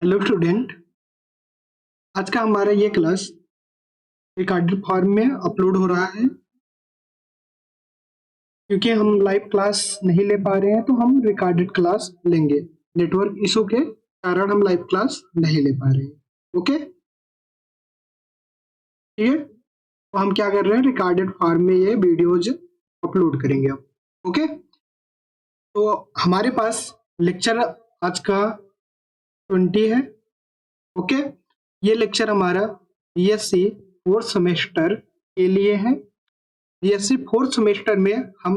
Hello student. आज का हमारा ये क्लास रिकॉर्डेड फॉर्म में अपलोड हो रहा है। क्योंकि हम लाइव क्लास नहीं ले पा रहे हैं तो हम रिकॉर्डेड क्लास लेंगे। नेटवर्क इशू के कारण हम लाइव क्लास नहीं ले पा रहे हैं। ओके, ठीक है। तो हम क्या कर रहे हैं, रिकॉर्डेड फॉर्म में ये वीडियोज अपलोड करेंगे अब। ओके, तो हमारे पास लेक्चर आज का 20 है। ओके, ये लेक्चर हमारा बीएससी फोर्थ सेमेस्टर के लिए है। बीएससी फोर्थ सेमेस्टर में हम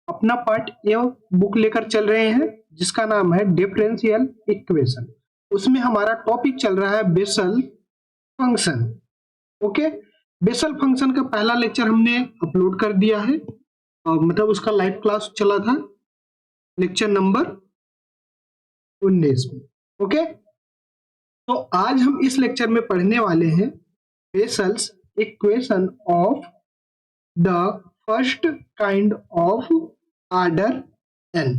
अपना पार्ट ए बुक लेकर चल रहे हैं जिसका नाम है डिफरेंशियल इक्वेशन। उसमें हमारा टॉपिक चल रहा है Bessel function. Okay, Bessel function का पहला लेक्चर हमने अपलोड कर दिया है, मतलब उसका लाइव क्लास चला था लेक्चर नंबर 19 में। ओके, तो आज हम इस लेक्चर में पढ़ने वाले हैं vessels equation of the first kind of order n।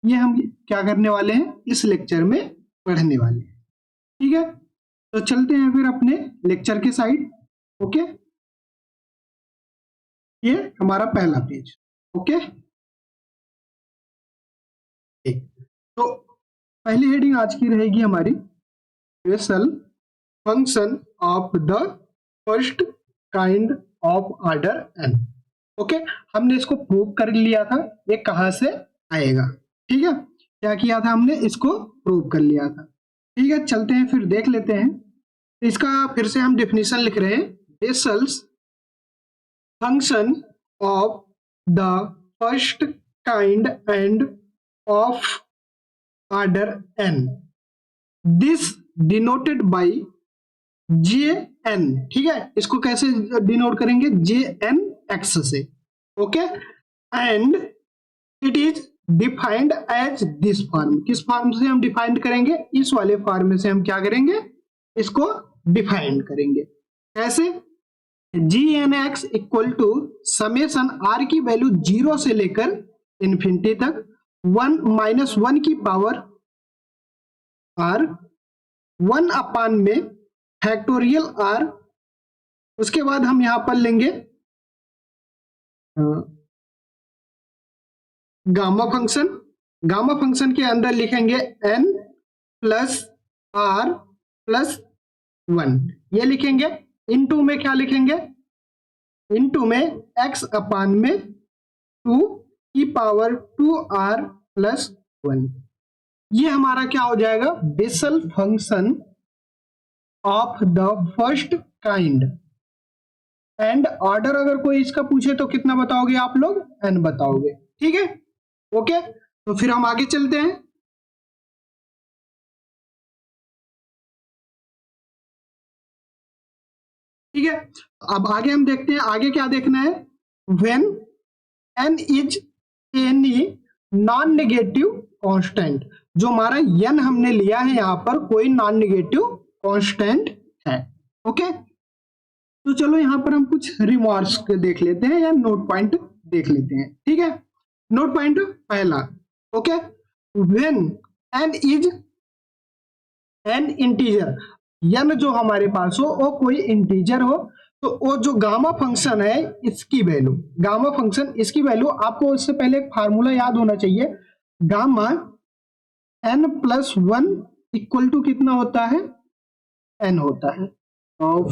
ये हम क्या करने वाले हैं, इस लेक्चर में पढ़ने वाले हैं। ठीक है, तो चलते हैं फिर अपने लेक्चर के साइड। ओके, ये हमारा पहला पेज। ओके, ठीक। तो पहली हेडिंग आज की रहेगी हमारी Bessel function of the first kind of order n। Okay, हमने इसको प्रूव कर लिया था ये कहां से आएगा। ठीक है, क्या किया था हमने, इसको प्रूव कर लिया था। ठीक है, चलते हैं फिर देख लेते हैं। इसका फिर से हम डेफिनेशन लिख रहे हैं, Bessel's function of the first kind and of order n, this denoted by JN। ठीक है, इसको कैसे डिनोट करेंगे, JN(x) से। Okay, and it is defined as this form. किस फॉर्म से हम डिफाइंड करेंगे, इस वाले फॉर्म में से हम क्या करेंगे, इसको डिफाइंड करेंगे। कैसे, JN(x) equal to summation r की वैल्यू 0 से लेकर इंफिनिटी तक 1 - 1 की पावर r 1 अपान में फैक्टोरियल r। उसके बाद हम यहां पर लेंगे गामा फंक्शन। गामा फंक्शन के अंदर लिखेंगे n प्लस r प्लस 1, ये लिखेंगे। इनटू में क्या लिखेंगे, इनटू में x अपान में 2 की पावर 2r प्लस 1। ये हमारा क्या हो जाएगा, Bessel function of the first kind. And order अगर कोई इसका पूछे तो कितना बताओगे आप लोग, n बताओगे। ठीक है, ओके, तो फिर हम आगे चलते हैं। ठीक है, अब आगे हम देखते हैं, आगे क्या देखना है, when n is any non negative constant. जो हमारा n हमने लिया है यहां पर कोई नॉन नेगेटिव कांस्टेंट है। ओके, तो चलो यहां पर हम कुछ रिमार्क्स देख लेते हैं या नोट पॉइंट देख लेते हैं। ठीक है, नोट पॉइंट पहला, okay, when n is an integer, n जो हमारे पास हो वो कोई इंटीजर हो, तो वो जो गामा फंक्शन है इसकी वैल्यू, गामा फंक्शन इसकी वैल्यू आपको इससे पहले एक फार्मूला याद होना चाहिए। Gamma n plus 1 equal to कितना होता है, n होता है,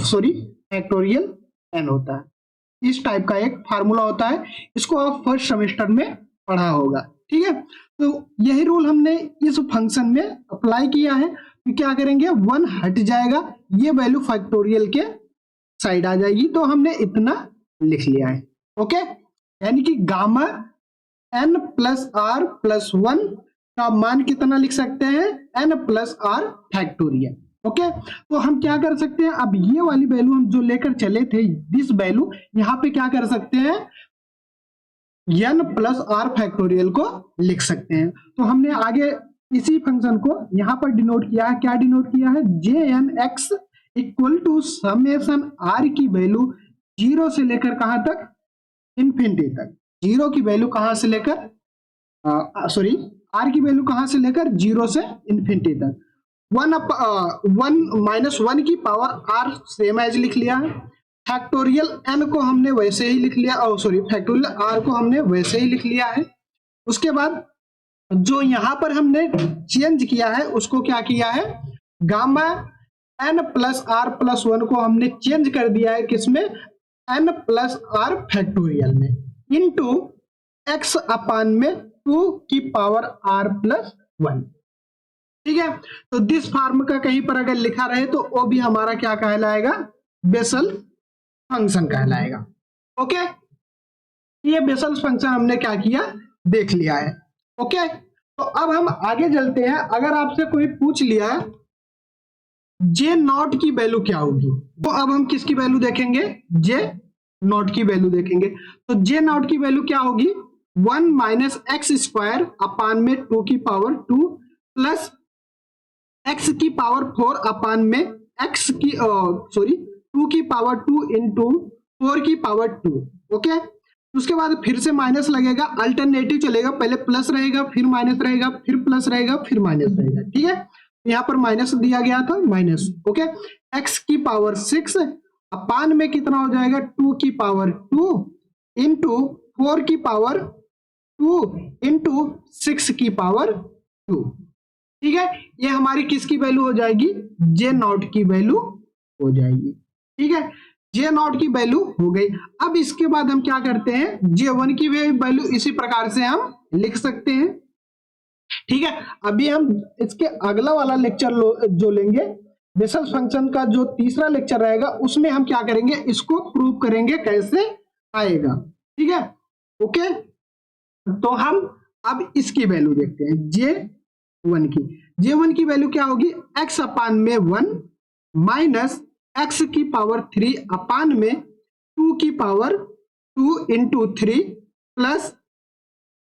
सॉरी फैक्टोरियल n होता है। इस टाइप का एक फार्मूला होता है, इसको आप फर्स्ट सेमेस्टर में पढ़ा होगा। ठीक है, तो यही रूल हमने इस फंक्शन में अप्लाई किया है। तो क्या करेंगे, 1 हट जाएगा, ये वैल्यू फैक्टोरियल के साइड आ जाएगी, तो हमने इतना लिख लिया है। ओके, यानी कि gamma n plus r plus 1 का मान कितना लिख सकते हैं, n plus r factorial. Okay, तो हम क्या कर सकते हैं, अब ये वाली वैल्यू हम जो लेकर चले थे, दिस वैल्यू यहां पे क्या कर सकते हैं, n प्लस r फैक्टोरियल को लिख सकते हैं। तो हमने आगे इसी फंक्शन को यहां पर डिनोट किया है, क्या डिनोट किया है, JN(x) equal to summation r की वैल्यू 0 से लेकर कहां तक, इंफिनिटी तक। 0 की वैल्यू कहां से लेकर, सॉरी r की वैल्यू कहां से लेकर 0 से इंफिनिटी तक। वन माइनस वन की पावर आर सेम एज लिख लिया है, फैक्टोरियल एन को हमने वैसे ही लिख लिया, सॉरी फैक्टोरियल आर को हमने वैसे ही लिख लिया है। उसके बाद जो यहां पर हमने चेंज किया है उसको क्या किया है, gamma N plus are plus one को हमने चेंज कर दिया है किसमें, एन प्लस आर फैक्टोरियल में, इनटू एक्स अपान में 2 की पावर आर प्लस 1। ठीक है, तो दिस फॉर्म का कहीं पर अगर लिखा रहे तो वो भी हमारा क्या कहलाएगा, बेसल फंक्शन कहलाएगा। ओके, ये बेसल फंक्शन हमने क्या किया, देख लिया है। ओके, तो अब हम आगे चलते हैं। अगर आपसे कोई पूछ लिया जे नॉट की वैल्यू क्या होगी, तो अब हम किसकी वैल्यू देखेंगे, जे नॉट की वैल्यू देखेंगे। तो जे नॉट की वैल्यू क्या होगी, 1 माइनस एक्स स्क्वायर अपान में 2 की पावर 2 प्लस एक्स की पावर 4 अपान में एक्स की 2 की पावर 2 इंटू 4 की पावर 2। ओके, उसके बाद फिर से माइनस लगेगा, अल्टरनेटिव चलेगा, पहले प्लस रहेगा फिर माइनस रहेगा फिर प्लस रहेगा फिर माइनस रहेगा। ठीक है, यहाँ पर माइनस दिया गया था माइनस। ओके, एक्स की पावर 6 अपान में कितना हो जाएगा, 2 की पावर 2 इंटू 4 की पावर 2 इंटू 6 की पावर 2। ठीक है, ये हमारी किसकी वैल्यू हो जाएगी, जे नॉट की वैल्यू हो जाएगी। ठीक है, जे नॉट की वैल्यू हो गई। अब इसके बाद हम क्या करते हैं, जे वन की वैल्यू इसी प्रकार से हम लिख सकते हैं। ठीक है, अभी हम इसके अगला वाला लेक्चर जो लेंगे बेसल फंक्शन का, जो तीसरा लेक्चर रहेगा उसमें हम क्या करेंगे, इसको प्रूव करेंगे कैसे आएगा। ठीक है, ओके, तो हम अब इसकी वैल्यू देखते हैं, जे वन की वैल्यू क्या होगी, एक्स अपान में 1 माइनस एक्स की पावर 3 अपान में 2 की पावर 2 इंटू 3 प्लस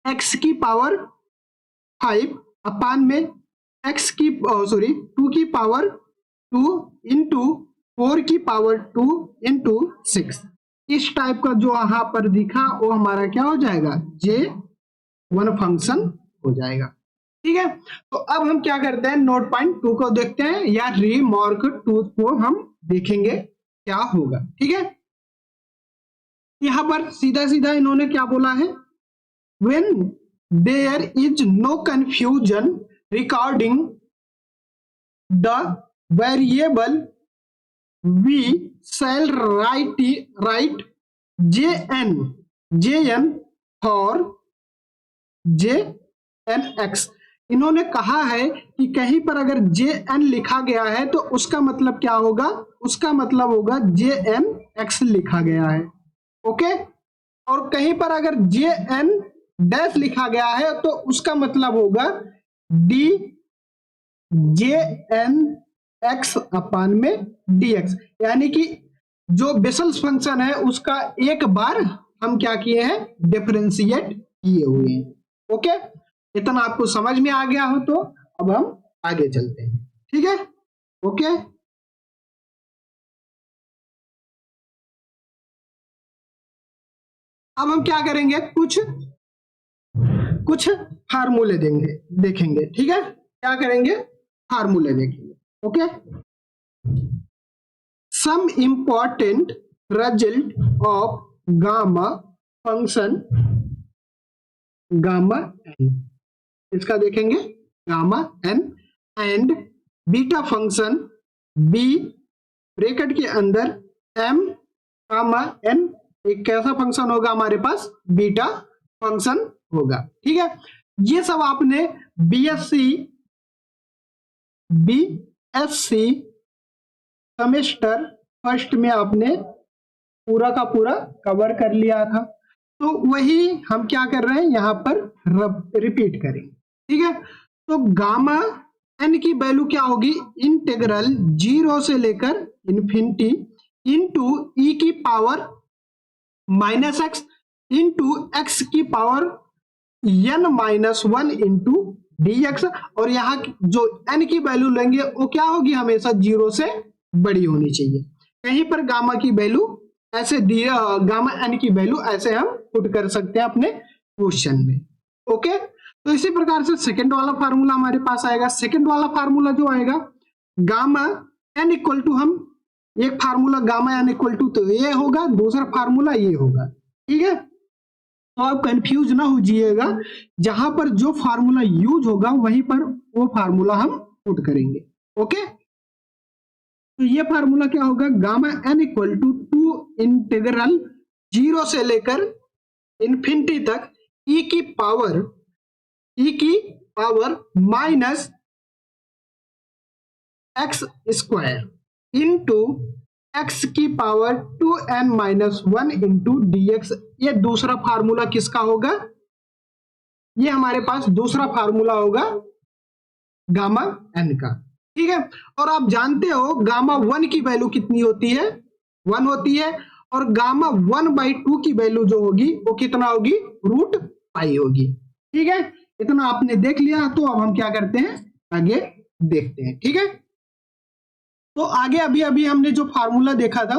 एक्स की पावर 5 अपान में एक्स की 2 की पावर 2 इंटू 4 की पावर 2 इंटू 6। इस टाइप का जो यहां पर दिखा वो हमारा क्या हो जाएगा, जे वन फंक्शन हो जाएगा। ठीक है, तो अब हम क्या करते हैं, नोट पॉइंट 2 को देखते हैं या रिमार्क 2 को हम देखेंगे क्या होगा। ठीक है, यहां पर सीधा सीधा इन्होंने क्या बोला है, when there is no confusion recording the variable we shall write jn for jnx। इन्होंने कहा है कि कहीं पर अगर jn लिखा गया है तो उसका मतलब क्या होगा, उसका मतलब होगा jnx लिखा गया है। ओके, और कहीं पर अगर jn डैश लिखा गया है तो उसका मतलब होगा djnx अपान में dx, यानी कि जो बेसल फंक्शन है उसका एक बार हम क्या किए हैं, डिफरेंशिएट किए हुए हैं। ओके, इतना आपको समझ में आ गया हो तो अब हम आगे चलते हैं। ठीक है, ओके, अब हम क्या करेंगे, कुछ फार्मूले देखेंगे। ठीक है, क्या करेंगे, फार्मूले देखेंगे। Okay, some important result of gamma function gamma N, इसका देखेंगे gamma N and beta function B bracket के अंदर एम गामा एन, एक कैसा फंक्शन होगा हमारे पास, बीटा फंक्शन होगा। ठीक है, ये सब आपने बीएससी सेमेस्टर फर्स्ट में आपने पूरा का पूरा कवर कर लिया था, तो वही हम क्या कर रहे हैं यहाँ पर रिपीट करेंगे। ठीक है, तो गामा एन की वैल्यू क्या होगी, इंटीग्रल 0 से लेकर इन्फिनिटी इंटू ई की power minus x into x की power n minus 1 into dx, और यहाँ जो n की वैल्यू लेंगे वो क्या होगी, हमेशा 0 से बड़ी होनी चाहिए। कहीं पर गामा की वैल्यू ऐसे गामा n की वैल्यू ऐसे हम पुट कर सकते हैं अपने क्वेश्चन में। ओके, तो इसी प्रकार से सेकंड वाला फार्मूला हमारे पास आएगा। सेकंड वाला फार्मूला जो आएगा गामा एन इक्वल टू, हम एक formula gamma N equal to तो ये होगा, दूसरा फार्मूला ये होगा, ठीक है। तो आप कंफ्यूज ना हो जाइएगा, जहां पर जो फार्मूला यूज होगा वहीं पर वो फार्मूला हम पुट करेंगे, ओके। तो ये फार्मूला क्या होगा, gamma N equal to 2 integral 0 से लेकर इन्फिनिटी तक ई की power minus X square into x की पावर 2n-1 इंटू dx। ये दूसरा फार्मूला किसका होगा, ये हमारे पास दूसरा फार्मूला होगा गामा एन का, ठीक है। और आप जानते हो गामा 1 की वैल्यू कितनी होती है, 1 होती है, और गामा 1/2 की वैल्यू जो होगी वो कितना होगी, √π होगी, ठीक है। इतना आपने देख लिया, तो अब हम क्या करते हैं, आगे देखते हैं, ठीक है। तो आगे अभी हमने जो फार्मूला देखा था,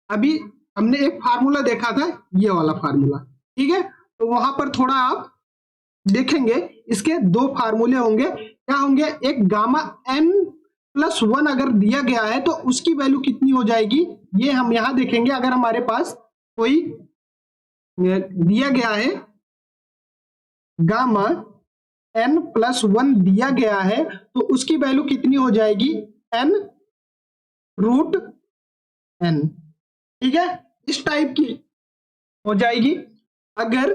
अभी हमने एक फार्मूला देखा था, ये वाला फार्मूला, ठीक है। तो वहां पर थोड़ा आप देखेंगे, इसके दो फार्मूले होंगे, क्या होंगे, एक गामा n+1 अगर दिया गया है तो उसकी वैल्यू कितनी हो जाएगी, ये हम यहां देखेंगे। अगर हमारे पास कोई दिया गया है, गामा n+1 दिया गया है, तो उसकी वैल्यू कितनी हो जाएगी, n√n, ठीक है, इस टाइप की हो जाएगी। अगर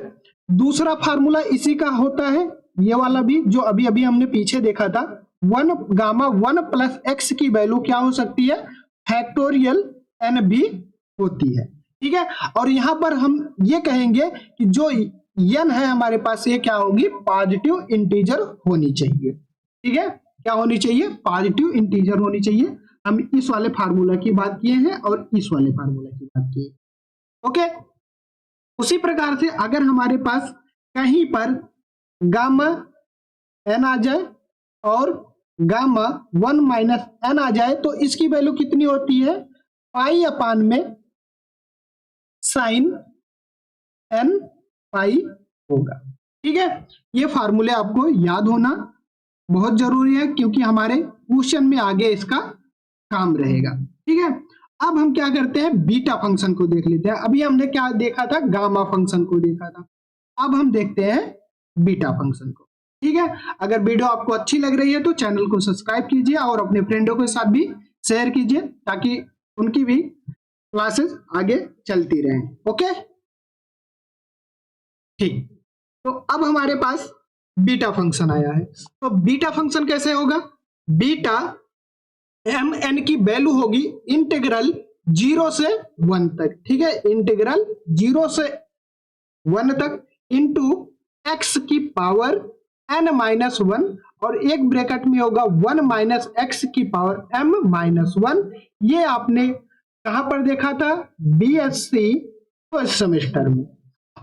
दूसरा फार्मूला इसी का होता है, ये वाला भी जो अभी अभी हमने पीछे देखा था, गामा 1 प्लस एक्स की वैल्यू क्या हो सकती है, फैक्टोरियल n भी होती है, ठीक है। और यहां पर हम ये कहेंगे कि जो n है हमारे पास, ये क्या होगी, पॉजिटिव इंटीजर होनी चाहिए, ठीक है। क्या होनी चाहिए, पॉजिटिव इंटीजर होनी चाहिए। हम इस वाले फार्मूला की बात किए हैं और इस वाले फार्मूला की बात की, ओके। उसी प्रकार से अगर हमारे पास कहीं पर गामा n आ जाए और गामा 1 - n आ जाए, तो इसकी वैल्यू कितनी होती है, π/, में साइन n π होगा, ठीक है। ये फार्मूले आपको याद होना बहुत जरूरी है, क्योंकि हमारे क्वेश्चन में आगे इसका काम रहेगा, ठीक है। अब हम क्या करते हैं, बीटा फंक्शन को देख लेते हैं। अभी हमने क्या देखा था, गामा फंक्शन को देखा था, अब हम देखते हैं बीटा फंक्शन को, ठीक है। अगर वीडियो आपको अच्छी लग रही है तो चैनल को सब्सक्राइब कीजिए और अपने फ्रेंडों के साथ भी शेयर कीजिए, ताकि उनकी भी क्लासेस आगे चलती रहें, ओके, ठीक। तो अब हमारे पास बीटा फंक्शन आया है। तो बीटा फंक्शन कैसे होगा, बीटा mn की वैल्यू होगी इंटीग्रल 0 से 1 तक, ठीक है, इंटीग्रल 0 से 1 तक इंटू एक्स की पावर n-1, और एक ब्रैकेट में होगा 1 - x की पावर m-1। ये आपने कहां पर देखा था, BSc फर्स्ट सेमेस्टर में।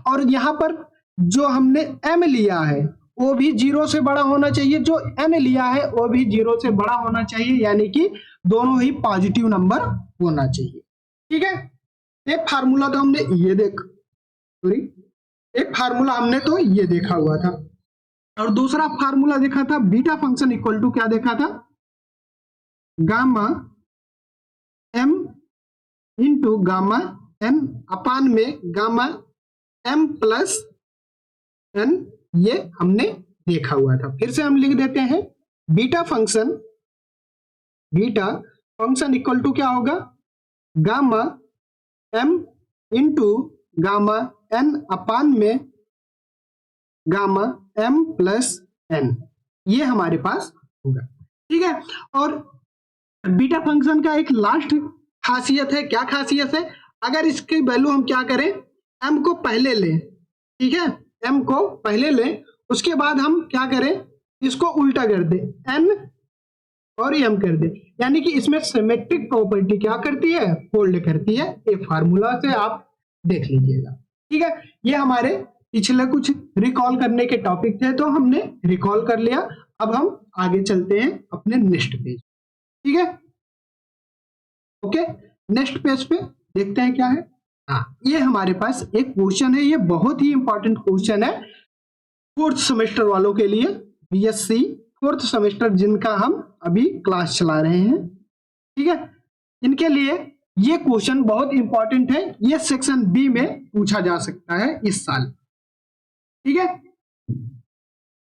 और यहां पर जो हमने m लिया है वो भी 0 से बड़ा होना चाहिए, जो n लिया है वो भी 0 से बड़ा होना चाहिए, यानी कि दोनों ही पॉजिटिव नंबर होना चाहिए, ठीक है। एक फार्मूला तो हमने ये एक फार्मूला हमने तो ये देखा हुआ था, और दूसरा फार्मूला देखा था बीटा फंक्शन इक्वल टू, क्या देखा था, gamma m into gamma n/, में गामा m+n, ये हमने देखा हुआ था। फिर से हम लिख देते हैं, बीटा फंक्शन इक्वल टू क्या होगा, gamma m into gamma n/, में गामा m+n, ये हमारे पास होगा, ठीक है। और बीटा फंक्शन का एक लास्ट खासियत है, क्या खासियत है, अगर इसकी वैल्यू हम क्या करें, m को पहले लें, ठीक है, m को पहले लें, उसके बाद हम क्या करें, इसको उल्टा कर दें, n और m कर दें, यानी कि इसमें सिमेट्रिक प्रॉपर्टी क्या करती है, होल्ड करती है। ये फार्मूला से आप देख लीजिएगा, ठीक है। ये हमारे पिछले कुछ रिकॉल करने के टॉपिक थे, तो हमने रिकॉल कर लिया। अब हम आगे चलते हैं अपने नेक्स्ट पेज, ठीक है, ओके। नेक्स्ट पेज पे देखते हैं क्या है। हाँ, ये हमारे पास एक क्वेश्चन है, ये बहुत ही इंपॉर्टेंट क्वेश्चन है फोर्थ सेमेस्टर वालों के लिए, बीएससी फोर्थ सेमेस्टर जिनका हम अभी क्लास चला रहे हैं, ठीक है, इनके लिए ये क्वेश्चन बहुत इंपॉर्टेंट है, ये सेक्शन बी में पूछा जा सकता है इस साल, ठीक है।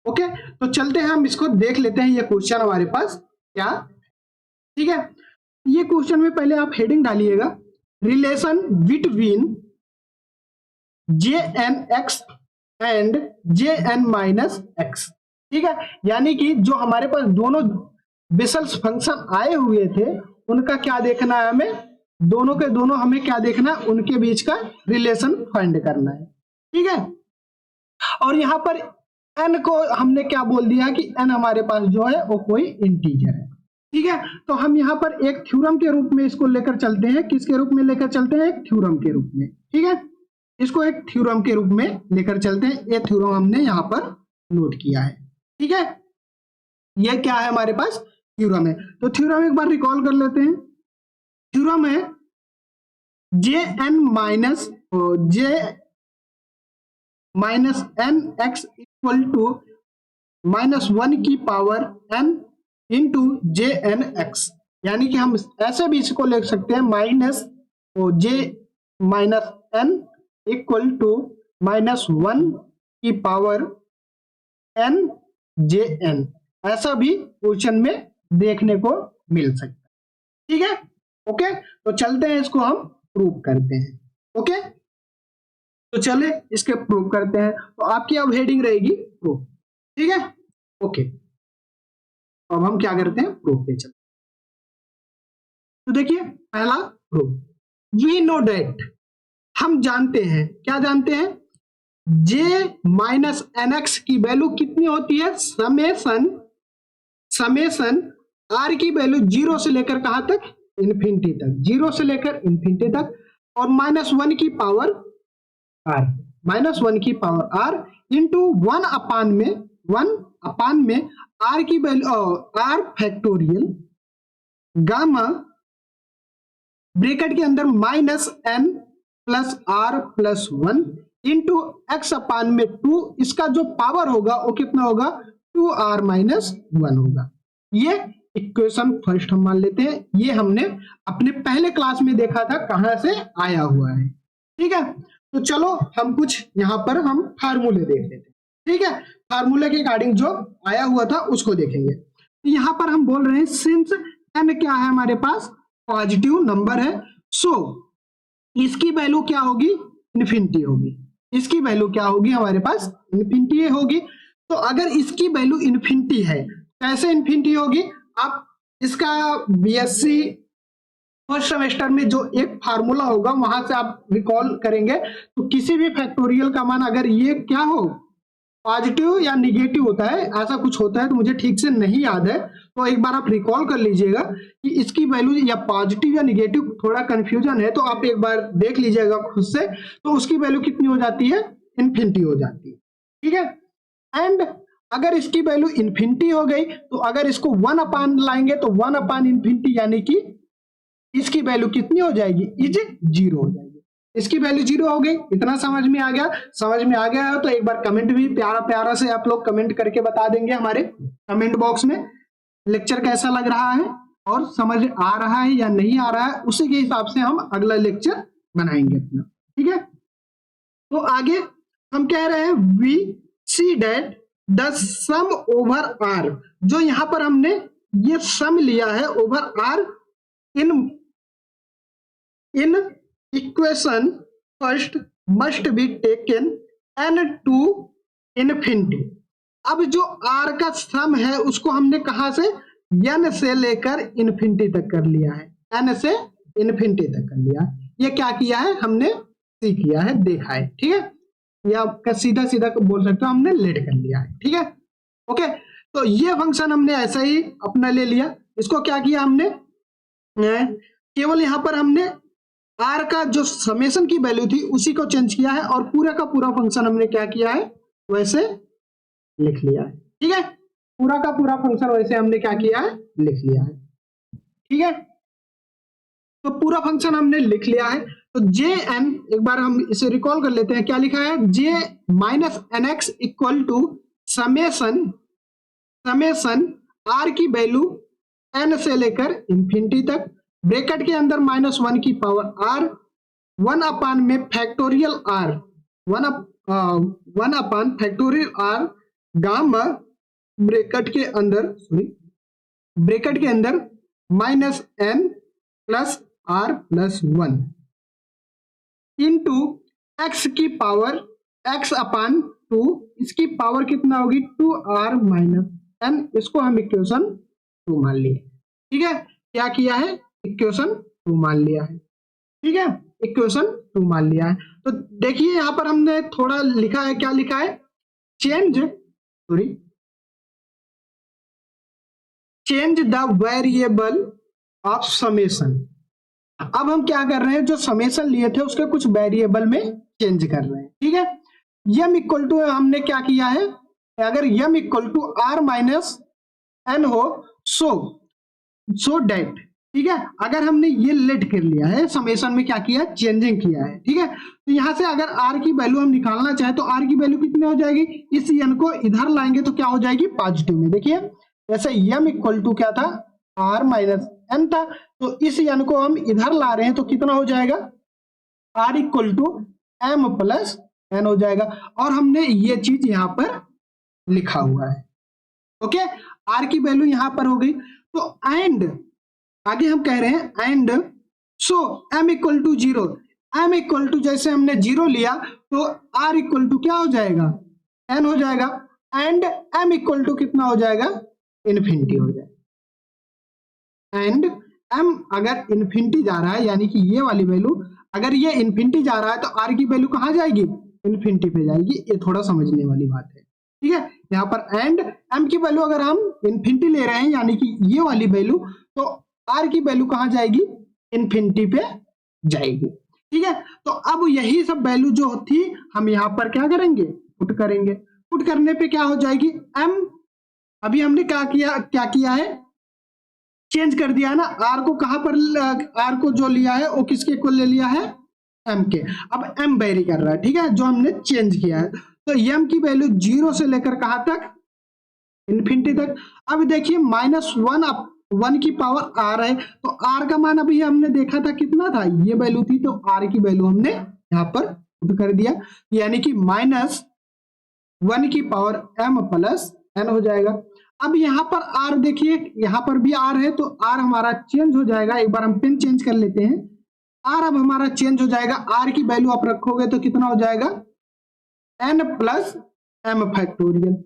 ओके, तो चलते हैं हम इसको देख लेते हैं, ये क्वेश्चन हमारे पास क्या, ठीक है। ये क्वेश्चन में पहले आप हेडिंग डालिएगा, relation between J N X and J N minus X, ठीक है। यानी कि जो हमारे पास दोनों बेसल्स फंक्शन आए हुए थे उनका क्या देखना है हमें, दोनों के दोनों हमें क्या देखना है, उनके बीच का रिलेशन फाइंड करना है, ठीक है। और यहां पर n को हमने क्या बोल दिया कि n हमारे पास जो है वो कोई इंटीजर है, ठीक है। तो हम यहां पर एक थ्योरम के रूप में इसको लेकर चलते हैं, किसके रूप में लेकर चलते हैं, एक थ्योरम के रूप में, ठीक है। इसको एक थ्योरम के रूप में लेकर चलते हैं, ये थ्योरम हमने यहां पर नोट किया है, ठीक है। ये क्या है हमारे पास, थ्योरम है। तो थ्योरम एक बार रिकॉल कर लेते हैं, थ्योरम है J N minus N x equal to -1 की power n into J N X, यानी कि हम ऐसे भी इसको लिख सकते हैं minus J minus N equal to -1 की पावर n जे एन, ऐसा भी क्वेश्चन में देखने को मिल सकता है, ठीक है। ओके, तो चलते हैं इसको हम प्रूव करते हैं, ओके। तो चले इसके प्रूव करते हैं, तो आपकी अब हेडिंग रहेगी प्रूफ, ठीक है, ओके। अब हम क्या करते हैं, प्रूफ पे चलते। तो देखिए पहला प्रूफ, वी नो डेट, हम जानते हैं, क्या जानते हैं, जे माइनस एन एक्स की वैल्यू कितनी होती है, समेसन आर की वैल्यू 0 से लेकर कहां तक, इन्फिनिटी तक, 0 से लेकर इन्फिनिटी तक, और -1 की पावर आर, -1 की पावर आर इंटू 1 अपान में आर की value r factorial gamma bracket के अंदर -n plus are plus 1 into x अपान में 2, इसका जो पावर होगा वो कितना होगा, 2r माइनस 1 होगा। ये इक्वेशन फर्स्ट हम मान लेते हैं, ये हमने अपने पहले क्लास में देखा था, कहां से आया हुआ है, ठीक है। तो चलो हम कुछ यहां पर हम फार्मूले देख लेते हैं, ठीक है। फार्मूले के अकॉर्डिंग जो आया हुआ था उसको देखेंगे। यहां पर हम बोल रहे हैं सिंस n क्या है हमारे पास, पॉजिटिव नंबर है, सो इसकी वैल्यू क्या होगी, इन्फिनिटी होगी, इसकी वैल्यू क्या होगी हमारे पास, इन्फिनिटी होगी। तो अगर इसकी वैल्यू इन्फिनिटी है, कैसे इन्फिनिटी होगी, आप इसका बीएससी फर्स्ट सेमेस्टर में जो एक फार्मूला होगा वहां से आप रिकॉल करेंगे, तो किसी भी फैक्टोरियल का मान अगर ये क्या हो, पॉजिटिव या निगेटिव होता है, ऐसा कुछ होता है, तो मुझे ठीक से नहीं याद है, तो एक बार आप रिकॉल कर लीजिएगा कि इसकी वैल्यू या पॉजिटिव या निगेटिव, थोड़ा कंफ्यूजन है तो आप एक बार देख लीजिएगा खुद से, तो उसकी वैल्यू कितनी हो जाती है, इन्फिनिटी हो जाती है, ठीक है। एंड अगर इसकी वैल्यू इन्फिनिटी हो गई, तो अगर इसको 1 अपान लाएंगे तो 1 अपान इन्फिनिटी, यानी कि इसकी वैल्यू कितनी हो जाएगी, इज 0 हो जाएगी, इसकी वैल्यू 0 हो गई। इतना समझ में आ गया, समझ में आ गया है तो एक बार कमेंट भी प्यारा प्यारा से आप लोग कमेंट करके बता देंगे हमारे कमेंट बॉक्स में, लेक्चर कैसा लग रहा है और समझ आ रहा है या नहीं आ रहा है, उसी के हिसाब से हम अगला लेक्चर बनाएंगे अपना, ठीक है। तो आगे हम कह रहे हैं we see that the sum over R, जो यहां पर हमने ये सम लिया है over R in equation first must be taken n to infinity. अब जो r का सम है उसको हमने कहां से, n से लेकर इन्फिनिटी तक कर लिया है, n से इन्फिनिटी तक कर लिया है। ये क्या किया है हमने, सीख किया है, देखा है, ठीक है, या सीधा सीधा बोल सकते हो हमने लेट कर लिया है, ठीक है, ओके। तो ये फंक्शन हमने ऐसा ही अपना ले लिया, इसको क्या किया हमने, केवल यहां पर हमने r का जो समेशन की वैल्यू थी उसी को चेंज किया है, और पूरा का पूरा फंक्शन हमने क्या किया है, वैसे लिख लिया है, ठीक है, पूरा का पूरा फंक्शन वैसे हमने क्या किया है, लिख लिया है, ठीक है। तो पूरा फंक्शन हमने लिख लिया है। तो जे एन, एक बार हम इसे रिकॉल कर लेते हैं, क्या लिखा है, J minus N x equal to summation summation r की वैल्यू एन से लेकर इंफिनिटी तक, ब्रैकेट के अंदर -1 की पावर आर, 1 अपान में factorial R, 1 upon factorial R gamma bracket के अंदर -n plus are plus 1 into x की पावर x अपान 2, इसकी पावर कितना होगी 2r माइनस n, इसको हम इक्वेशन 2 मान लिए। ठीक है, क्या किया है, इक्वेशन 2 मान लिया है। ठीक है, इक्वेशन 2 मान लिया है। तो देखिए यहां पर हमने थोड़ा लिखा है, क्या लिखा है, change the variable of summation. अब हम क्या कर रहे हैं, जो समेशन लिए थे उसके कुछ वेरिएबल में चेंज कर रहे हैं। ठीक है, यम इक्वल टू हमने क्या किया है, अगर m equal to r minus n हो सो डेट, ठीक है, अगर हमने ये लेट कर लिया है, समेशन में क्या किया, चेंजिंग किया है। ठीक है, तो यहां से अगर आर की वैल्यू हम निकालना चाहे तो आर की वैल्यू कितनी हो जाएगी, इस एन को इधर लाएंगे तो क्या हो जाएगी, पॉजिटिव में। देखिए जैसे यम इक्वल टू क्या था, आर माइनस एन था, तो इस एन को हम इधर ला रहे हैं तो कितना हो जाएगा, R equal to M plus N हो जाएगा, और हमने ये चीज यहां पर लिखा हुआ है। ओके, आर की वैल्यू यहां पर हो गई। तो एंड आगे हम कह रहे हैं and so M equal to 0, M equal to जैसे हमने 0 लिया तो आर इक्वल टू क्या हो जाएगा, एन हो जाएगा, एंड एम इक्वल टू कितना हो जाएगा, इन्फिनिटी हो जाएगा। एंड एम अगर इन्फिनिटी जा रहा है, यानी कि ये वाली वैल्यू अगर ये इन्फिनिटी जा रहा है तो आर की वैल्यू कहां जाएगी, इन्फिनिटी पे जाएगी। ये थोड़ा समझने वाली बात है। ठीक है, यहाँ पर एंड एम की वैल्यू अगर हम इन्फिनिटी ले रहे हैं, यानी कि ये वाली वैल्यू, तो आर की वैल्यू कहां जाएगी, इन्फिनिटी पे जाएगी। ठीक है, तो अब यही सब वैल्यू जो थी हम यहाँ पर क्या करेंगे, पुट करेंगे। पुट करने पे क्या हो जाएगी, एम अभी हमने क्या किया है, चेंज कर दिया है ना, आर को कहां पर, आर को जो लिया है वो किसके इक्वल ले लिया है, एम के। अब एम वेरी कर रहा है, ठीक है, जो हमने चेंज किया है। तो एम की वैल्यू 0 से लेकर कहां तक, इन्फिनिटी तक। अब देखिए -1 की पावर आर है, तो आर का मान अभी हमने देखा था कितना था, ये वैल्यू थी, तो आर की वैल्यू हमने यहां पर पुट कर दिया, यानी कि -1 की पावर एम प्लस एन हो जाएगा। अब यहां पर आर देखिए, यहां पर भी आर है, तो आर हमारा चेंज हो जाएगा। एक बार हम पेन चेंज कर लेते हैं, आर अब हमारा चेंज हो जाएगा। आर की वैल्यू आप रखोगे तो कितना हो जाएगा, एन प्लस एम फैक्टोरियल।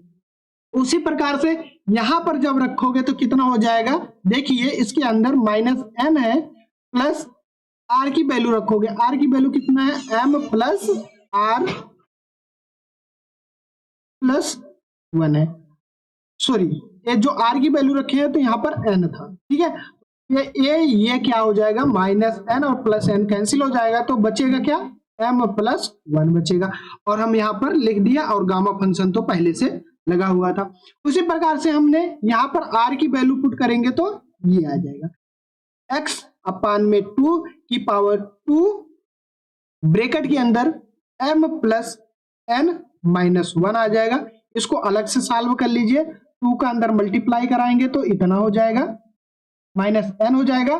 उसी प्रकार से यहां पर जब रखोगे तो कितना हो जाएगा, देखिए इसके अंदर -n है, प्लस आर की वैल्यू रखोगे, आर की वैल्यू कितना है, m प्लस आर प्लस 1 है। सॉरी, ये जो आर की वैल्यू रखे हैं तो यहाँ पर n था। ठीक है, ये क्या हो जाएगा, -n और प्लस n कैंसिल हो जाएगा, तो बचेगा क्या, m प्लस 1 बचेगा। और हम यहाँ पर लिख दिया, और गामा फंक्शन तो पहले से लगा हुआ था। उसी प्रकार से हमने यहाँ पर r की वैल्यू पुट करेंगे तो ये आ जाएगा, x अपान में 2 की पावर 2 ब्रैकेट के अंदर m प्लस n माइनस 1 आ जाएगा। इसको अलग से सॉल्व कर लीजिए, 2 का अंदर मल्टीप्लाई कराएंगे तो इतना हो जाएगा, -n हो जाएगा,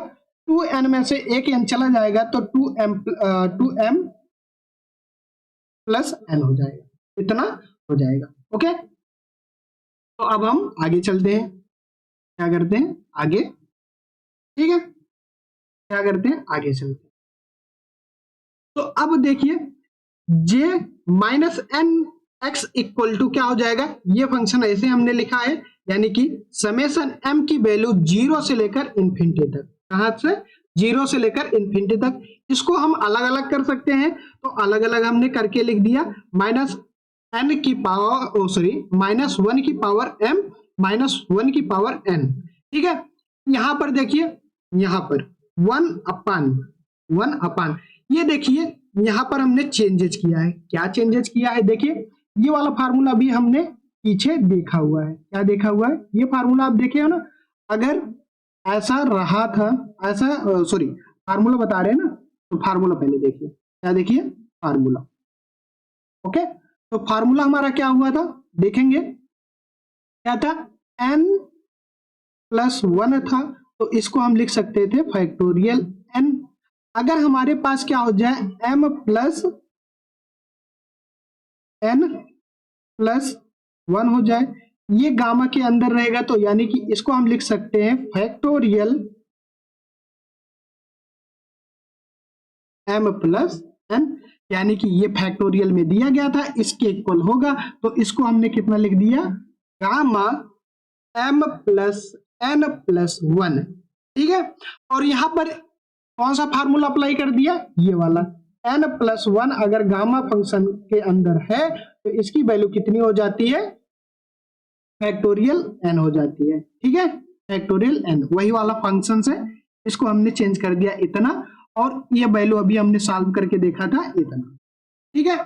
2n में से एक n चला जाएगा तो 2m प्लस n हो जाएगा, इतना हो जाएगा। ओके, तो अब हम आगे चलते हैं, क्या करते हैं आगे, ठीक है, क्या करते हैं आगे चलते हैं। तो अब देखिए j -n x equal to क्या हो जाएगा, ये फंक्शन ऐसे हमने लिखा है, यानी कि समेशन m की वैल्यू 0 से लेकर इन्फिनिटी तक, कहां से 0 से लेकर इन्फिनिटी तक। इसको हम अलग अलग कर सकते हैं, तो अलग अलग हमने करके लिख दिया, -n की पावर -1 की पावर m -1 की पावर n। ठीक है, यहां पर देखिए, यहां पर 1 अपान ये देखिए यहां पर हमने चेंजेस किया है। क्या चेंजेस किया है, देखिए ये वाला फार्मूला भी हमने पीछे देखा हुआ है। क्या देखा हुआ है, ये फार्मूला आप देखे हो ना, अगर ऐसा रहा था, ऐसा सॉरी फार्मूला बता रहे हैं ना, तो फार्मूला पहले देखिए, क्या देखिए फार्मूला। ओके, तो फार्मूला हमारा क्या हुआ था, देखेंगे क्या था, n प्लस 1 था, तो इसको हम लिख सकते थे फैक्टोरियल n। अगर हमारे पास क्या हो जाए m प्लस n प्लस 1 हो जाए, ये गामा के अंदर रहेगा, तो यानी कि इसको हम लिख सकते हैं फैक्टोरियल m प्लस n, यानी कि ये फैक्टोरियल में दिया गया था, इसके इक्वल होगा, तो इसको हमने कितना लिख दिया, gamma m plus n plus 1। ठीक है, और यहां पर कौन सा फार्मूला अप्लाई कर दिया, ये वाला n प्लस 1 अगर गामा फंक्शन के अंदर है तो इसकी वैल्यू कितनी हो जाती है, फैक्टोरियल n हो जाती है। ठीक है, फैक्टोरियल n वही वाला फंक्शन है, इसको हमने चेंज कर दिया इतना, और ये वैल्यू अभी हमने सॉल्व करके देखा था इतना। ठीक है,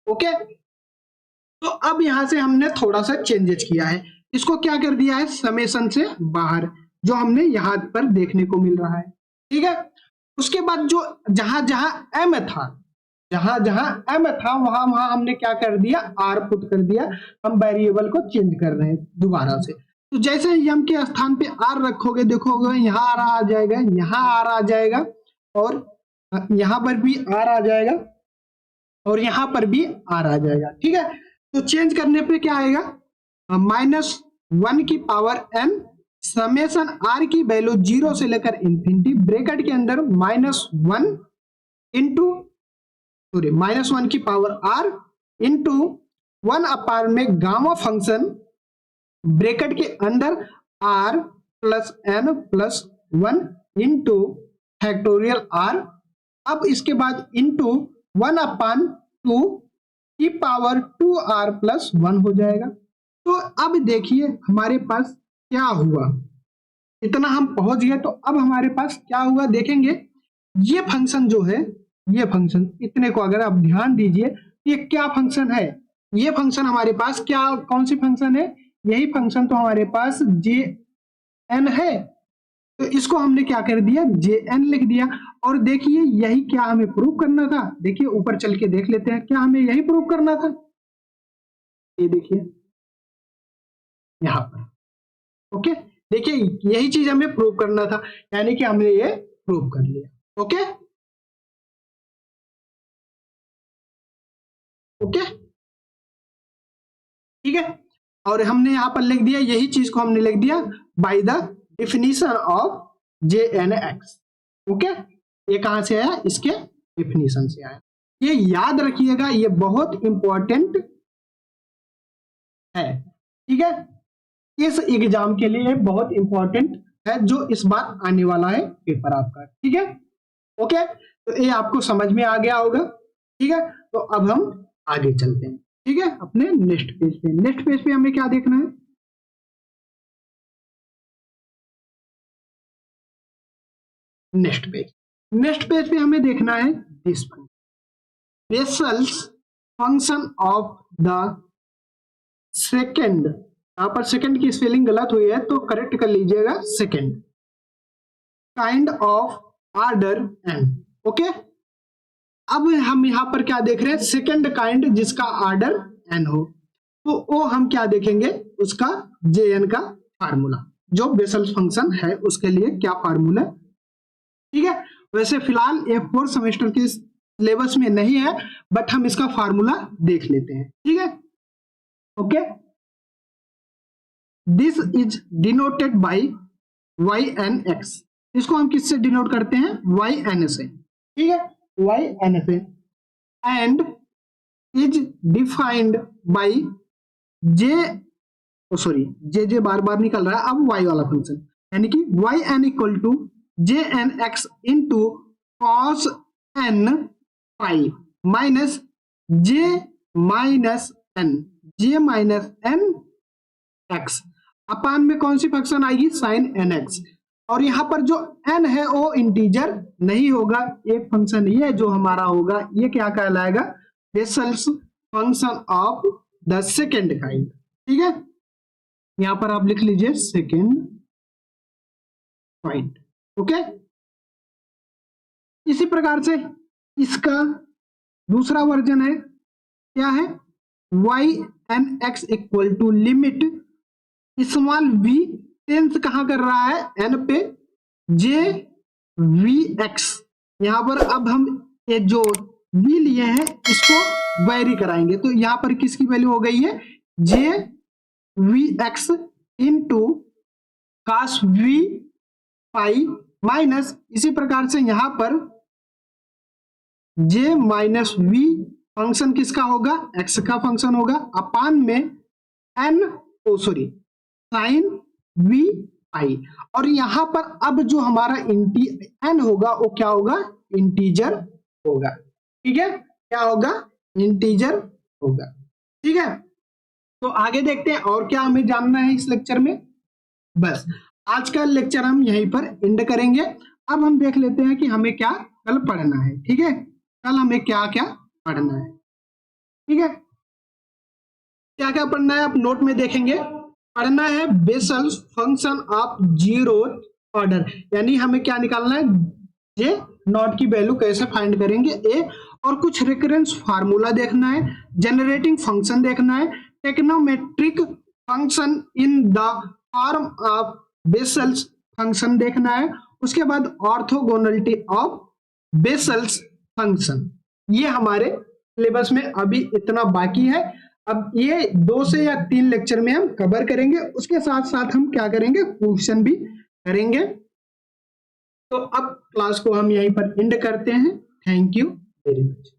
ओके। तो अब यहां से हमने थोड़ा सा चेंजेस किया है, इसको क्या कर दिया है, समेशन से बाहर, जो हमने यहां पर देखने को मिल रहा है। ठीक है, उसके बाद जो जहां जहां m था, जहां जहां m था वहां वहां हमने क्या कर दिया, r पुट कर दिया, हम वेरिएबल को चेंज कर रहे हैं दोबारा से। तो जैसे ही m के स्थान पे r रखोगे, देखोगे यहाँ r आ जाएगा, यहाँ r आ जाएगा, और यहाँ पर भी r आ जाएगा, और यहाँ पर भी r आ जाएगा। ठीक है, तो चेंज करने पे क्या आएगा, -1 की पावर n समेशन r की वैल्यू 0 से लेकर इंफिनिटी, ब्रैकेट के अंदर -1 इंटू -1 की पावर r इंटू 1 अपार में गामा फंक्शन, ब्रैकेट के अंदर r plus n plus 1 into factorial r, अब इसके बाद इंटू 1 अपान 2 की पावर 2r प्लस 1 हो जाएगा। तो अब देखिए हमारे पास क्या हुआ, इतना हम पहुंच गए, तो अब हमारे पास क्या हुआ देखेंगे, ये फंक्शन जो है, ये फंक्शन, इतने को अगर आप ध्यान दीजिए, ये क्या फंक्शन है, ये फंक्शन हमारे पास क्या, कौन सी फंक्शन है, यही फंक्शन तो हमारे पास जे एन है, तो इसको हमने क्या कर दिया, जे एन लिख दिया। और देखिए यही क्या हमें प्रूव करना था, देखिए ऊपर चल के देख लेते हैं, क्या हमें यही प्रूव करना था, ये देखिए यहां पर, ओके, देखिए यही चीज हमें प्रूव करना था, यानी कि हमने ये प्रूव कर लिया। ओके ओके, ठीक है, और हमने यहां पर लिख दिया, यही चीज को हमने लिख दिया by the definition of J N X. Okay, ये कहां से आया, इसके डिफिनीशन से आया, ये याद रखिएगा, ये बहुत इंपॉर्टेंट है। ठीक है, इस एग्जाम के लिए बहुत इंपॉर्टेंट है, जो इस बार आने वाला है पेपर आपका। ठीक है, ओके, तो ये आपको समझ में आ गया होगा। ठीक है, तो अब हम आगे चलते हैं। ठीक है, अपने नेक्स्ट पेज पे, नेक्स्ट पेज पे हमें क्या देखना है, नेक्स्ट पेज पे हमें देखना है this vessels function of the second, यहां पर सेकेंड की स्पेलिंग गलत हुई है तो करेक्ट कर लीजिएगा, second kind of order N. Okay, अब हम यहां पर क्या देख रहे हैं, सेकेंड काइंड जिसका ऑर्डर एन हो, तो वो हम क्या देखेंगे, उसका जे एन का फार्मूला, जो बेसल्स फंक्शन है उसके लिए क्या फार्मूला। ठीक है, वैसे फिलहाल ये 4th सेमेस्टर के सिलेबस में नहीं है, बट हम इसका फार्मूला देख लेते हैं। ठीक है, okay, this is denoted by Y N X, इसको हम किससे डिनोट करते हैं, वाई एन से। ठीक है, वाई एन से, and is defined by J, sorry J बार बार निकल रहा है, अब वाई वाला फंक्शन, यानी कि Y n equal to J N x into cos n pi minus J minus n, J minus N x, अपान में कौन सी फंक्शन आएगी, साइन एन एक्स, और यहां पर जो एन है वो इंटीजर नहीं होगा, एक फंक्शन ये जो हमारा होगा, ये क्या कहलाएगा, vessels function of the second kind. ठीक है, यहां पर आप लिख लीजिए सेकेंड काइंड। ओके, इसी प्रकार से इसका दूसरा वर्जन है, क्या है, Y N x equal to limit small v tends कहां कर रहा है, n पे, जे वी एक्स, यहां पर अब हम ये जो v लिए हैं इसको वेरी कराएंगे, तो यहां पर किसकी वैल्यू हो गई है, J v x into cos v pi minus, इसी प्रकार से यहां पर जे माइनस वी फंक्शन किसका होगा, एक्स का फंक्शन होगा, अपान में एन साइन वी आई, और यहां पर अब जो हमारा एन होगा वो क्या होगा, इंटीजर होगा। ठीक है, क्या होगा, इंटीजर होगा। ठीक है, तो आगे देखते हैं और क्या हमें जानना है इस लेक्चर में। बस आज का लेक्चर हम यहीं पर एंड करेंगे। अब हम देख लेते हैं कि हमें क्या कल पढ़ना है। ठीक है, कल हमें क्या क्या पढ़ना है। ठीक है, क्या क्या पढ़ना है आप नोट में देखेंगे। पढ़ना है vessels function of zero order, यानी हमें क्या निकालना है, जे नॉट की वैल्यू कैसे फाइंड करेंगे ए, और कुछ रिकरेंस फार्मूला देखना है, जनरेटिंग फंक्शन देखना है, trigonometric function in the form of vessels function देखना है, उसके बाद ऑर्थोगोनलिटी ऑफ बेसल्स फंक्शन। ये हमारे सिलेबस में अभी इतना बाकी है। अब ये 2 से या 3 लेक्चर में हम कवर करेंगे, उसके साथ साथ हम क्या करेंगे, क्वेश्चन भी करेंगे। तो अब क्लास को हम यहीं पर एंड करते हैं। Thank you very much.